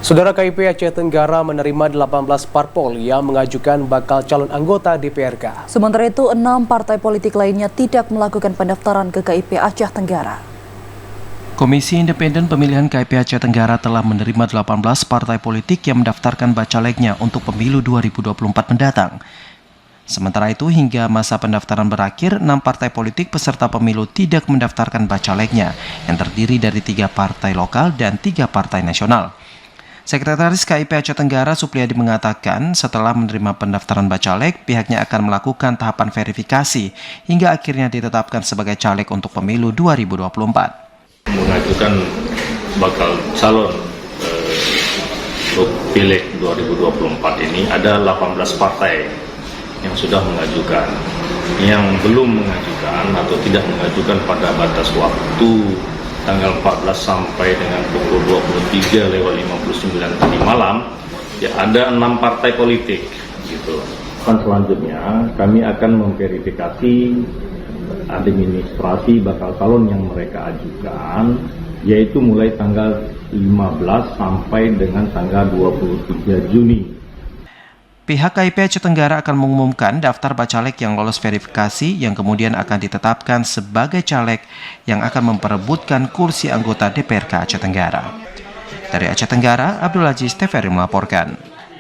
Saudara, KIP Aceh Tenggara menerima 18 parpol yang mengajukan bakal calon anggota DPRK. Sementara itu, 6 partai politik lainnya tidak melakukan pendaftaran ke KIP Aceh Tenggara. Komisi Independen Pemilihan KIP Aceh Tenggara telah menerima 18 partai politik yang mendaftarkan bacaleknya untuk pemilu 2024 mendatang. Sementara itu, hingga masa pendaftaran berakhir, 6 partai politik peserta pemilu tidak mendaftarkan bacaleknya, yang terdiri dari 3 partai lokal dan 3 partai nasional. Sekretaris KIP Aceh Tenggara Supriyadi mengatakan setelah menerima pendaftaran bacalek, pihaknya akan melakukan tahapan verifikasi hingga akhirnya ditetapkan sebagai caleg untuk pemilu 2024. Mengajukan bakal calon untuk pileg 2024 ini ada 18 partai yang sudah mengajukan. Yang belum mengajukan atau tidak mengajukan pada batas waktu tanggal 14 sampai dengan pukul 23:59 tadi malam, ya ada 6 partai politik gitu. Selanjutnya kami akan memverifikasi administrasi bakal calon yang mereka ajukan, yaitu mulai tanggal 15 sampai dengan tanggal 23 Juni. Pihak KIP Aceh Tenggara akan mengumumkan daftar bacalek yang lolos verifikasi yang kemudian akan ditetapkan sebagai caleg yang akan memperebutkan kursi anggota DPRK Aceh Tenggara. Dari Aceh Tenggara, Abdul Aziz TVRI melaporkan.